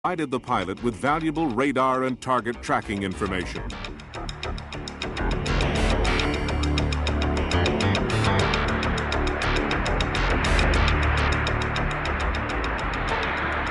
provided the pilot with valuable radar and target tracking information.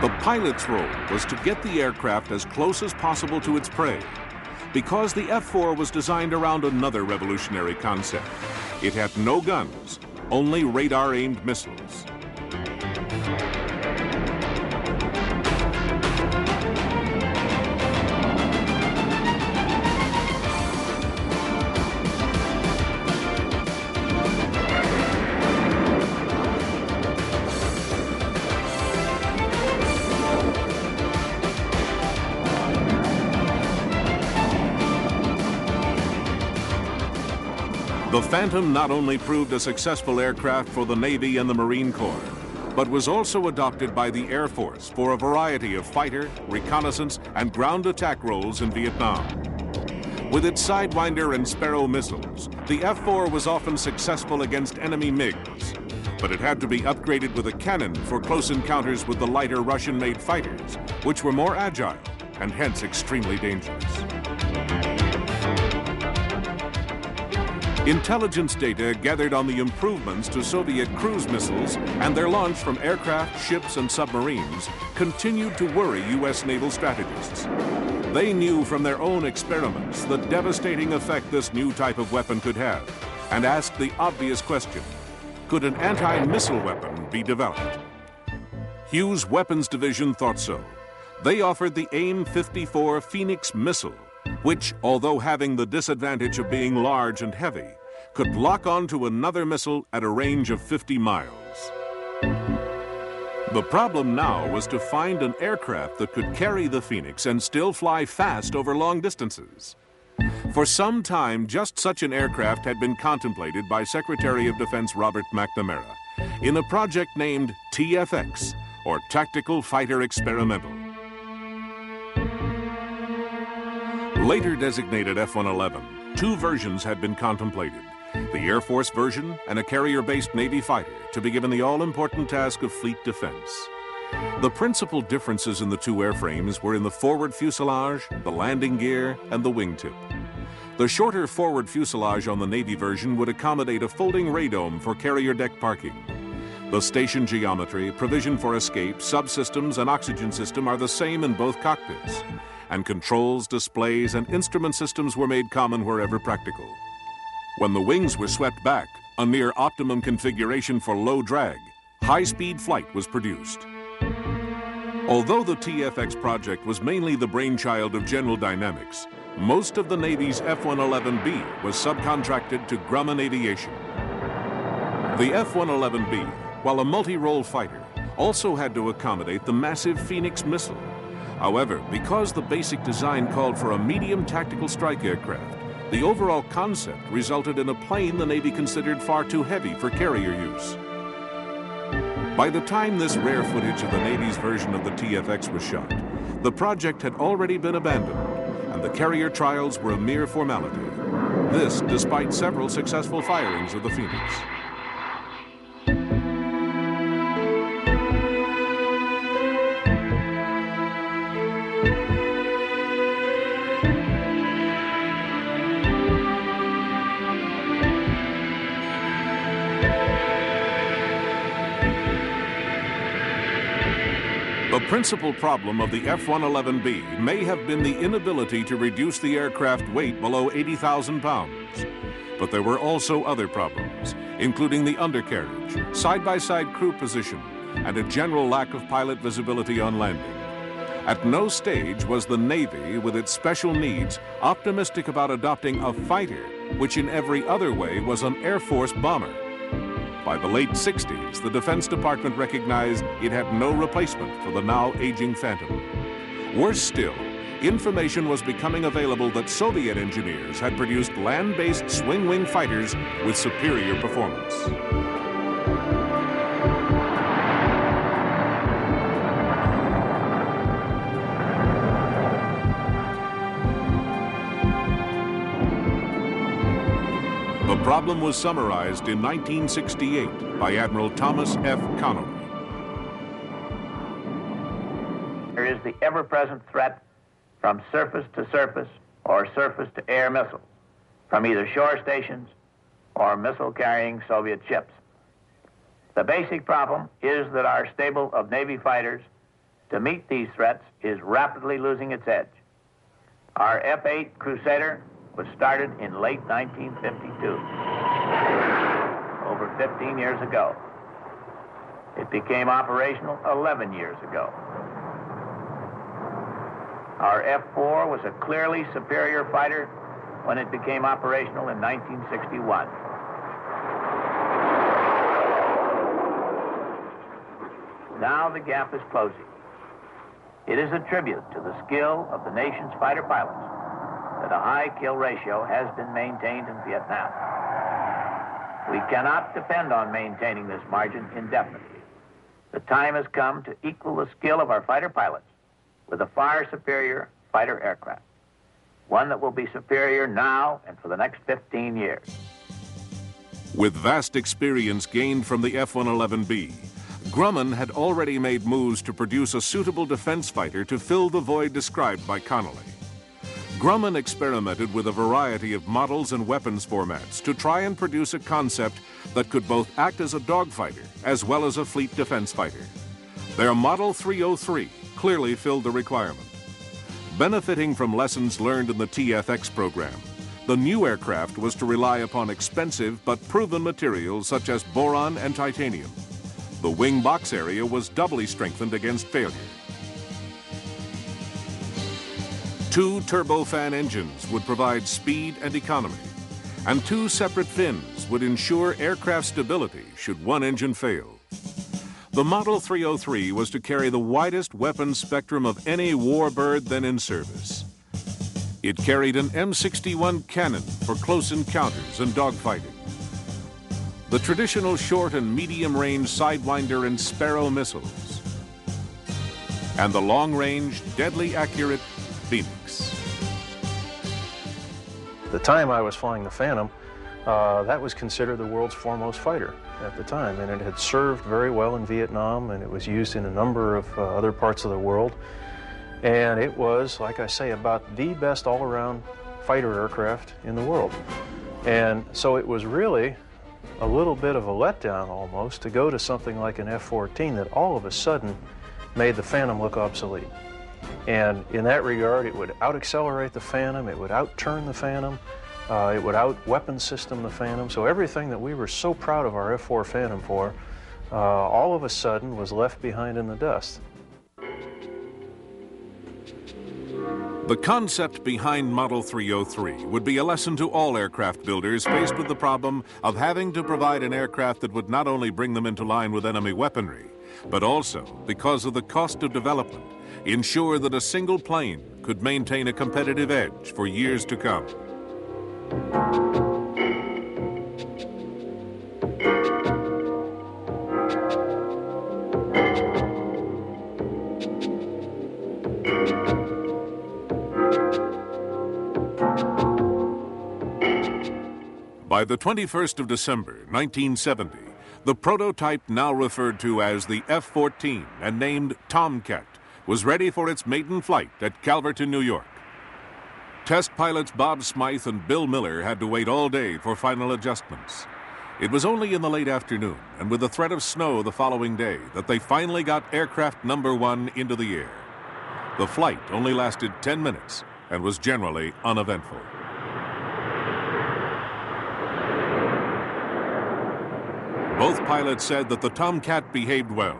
The pilot's role was to get the aircraft as close as possible to its prey, because the F-4 was designed around another revolutionary concept. It had no guns, only radar-aimed missiles. The Phantom not only proved a successful aircraft for the Navy and the Marine Corps, but was also adopted by the Air Force for a variety of fighter, reconnaissance, and ground attack roles in Vietnam. With its Sidewinder and Sparrow missiles, the F-4 was often successful against enemy MiGs, but it had to be upgraded with a cannon for close encounters with the lighter Russian-made fighters, which were more agile and hence extremely dangerous. Intelligence data gathered on the improvements to Soviet cruise missiles and their launch from aircraft, ships, and submarines continued to worry U.S. naval strategists. They knew from their own experiments the devastating effect this new type of weapon could have, and asked the obvious question: could an anti-missile weapon be developed? Hughes Weapons Division thought so. They offered the AIM-54 Phoenix missile, which, although having the disadvantage of being large and heavy, could lock onto another missile at a range of 50 miles. The problem now was to find an aircraft that could carry the Phoenix and still fly fast over long distances. For some time, just such an aircraft had been contemplated by Secretary of Defense Robert McNamara in a project named TFX, or Tactical Fighter Experimental. Later designated F-111, two versions had been contemplated: the Air Force version and a carrier-based Navy fighter to be given the all-important task of fleet defense. The principal differences in the two airframes were in the forward fuselage, the landing gear, and the wingtip. The shorter forward fuselage on the Navy version would accommodate a folding radome for carrier deck parking. The station geometry, provision for escape, subsystems, and oxygen system are the same in both cockpits, and controls, displays, and instrument systems were made common wherever practical. When the wings were swept back, a near optimum configuration for low drag, high-speed flight was produced. Although the TFX project was mainly the brainchild of General Dynamics, most of the Navy's F-111B was subcontracted to Grumman Aviation. The F-111B, while a multi-role fighter, also had to accommodate the massive Phoenix missile. However, because the basic design called for a medium tactical strike aircraft, the overall concept resulted in a plane the Navy considered far too heavy for carrier use. By the time this rare footage of the Navy's version of the TFX was shot, the project had already been abandoned, and the carrier trials were a mere formality. This despite several successful firings of the Phoenix. The principal problem of the F-111B may have been the inability to reduce the aircraft weight below 80,000 pounds. But there were also other problems, including the undercarriage, side-by-side crew position, and a general lack of pilot visibility on landing. At no stage was the Navy, with its special needs, optimistic about adopting a fighter, which in every other way was an Air Force bomber. By the late 60s, the Defense Department recognized it had no replacement for the now aging Phantom. Worse still, information was becoming available that Soviet engineers had produced land-based swing-wing fighters with superior performance. The problem was summarized in 1968 by Admiral Thomas F. Conway. There is the ever-present threat from surface to surface or surface to air missiles, from either shore stations or missile-carrying Soviet ships. The basic problem is that our stable of Navy fighters to meet these threats is rapidly losing its edge. Our F-8 Crusader was started in late 1952, over 15 years ago. It became operational 11 years ago. Our F-4 was a clearly superior fighter when it became operational in 1961. Now the gap is closing. It is a tribute to the skill of the nation's fighter pilots that a high kill ratio has been maintained in Vietnam. We cannot depend on maintaining this margin indefinitely. The time has come to equal the skill of our fighter pilots with a far superior fighter aircraft, one that will be superior now and for the next 15 years. With vast experience gained from the F-111B, Grumman had already made moves to produce a suitable defense fighter to fill the void described by Connolly. Grumman experimented with a variety of models and weapons formats to try and produce a concept that could both act as a dogfighter as well as a fleet defense fighter. Their Model 303 clearly filled the requirement. Benefiting from lessons learned in the TFX program, the new aircraft was to rely upon expensive but proven materials such as boron and titanium. The wing box area was doubly strengthened against failure. 2 turbofan engines would provide speed and economy, and 2 separate fins would ensure aircraft stability should one engine fail. The Model 303 was to carry the widest weapons spectrum of any warbird then in service. It carried an M61 cannon for close encounters and dogfighting, the traditional short and medium-range Sidewinder and Sparrow missiles, and the long-range, deadly accurate Phoenix. The time I was flying the Phantom, that was considered the world's foremost fighter at the time, and it had served very well in Vietnam, and it was used in a number of other parts of the world. And it was, like I say, about the best all-around fighter aircraft in the world. And so it was really a little bit of a letdown almost to go to something like an F-14 that all of a sudden made the Phantom look obsolete. And in that regard, it would out-accelerate the Phantom, it would out-turn the Phantom, it would out-weapon system the Phantom. So everything that we were so proud of our F-4 Phantom for, all of a sudden was left behind in the dust. The concept behind Model 303 would be a lesson to all aircraft builders faced with the problem of having to provide an aircraft that would not only bring them into line with enemy weaponry, but also, because of the cost of development, ensure that a single plane could maintain a competitive edge for years to come. By the 21st of December, 1970, the prototype now referred to as the F-14 and named TOMCAT was ready for its maiden flight at Calverton, New York. Test pilots Bob Smythe and Bill Miller had to wait all day for final adjustments. It was only in the late afternoon and with the threat of snow the following day that they finally got aircraft number 1 into the air. The flight only lasted 10 minutes and was generally uneventful. Both pilots said that the TOMCAT behaved well.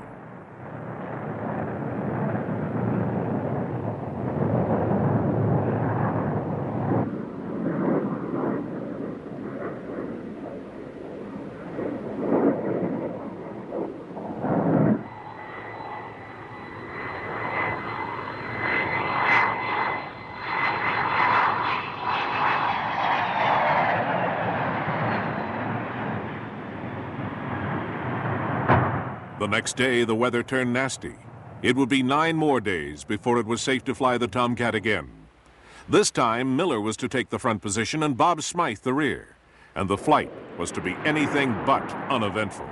The next day, the weather turned nasty. It would be 9 more days before it was safe to fly the TOMCAT again. This time, Miller was to take the front position and Bob Smythe the rear, and the flight was to be anything but uneventful.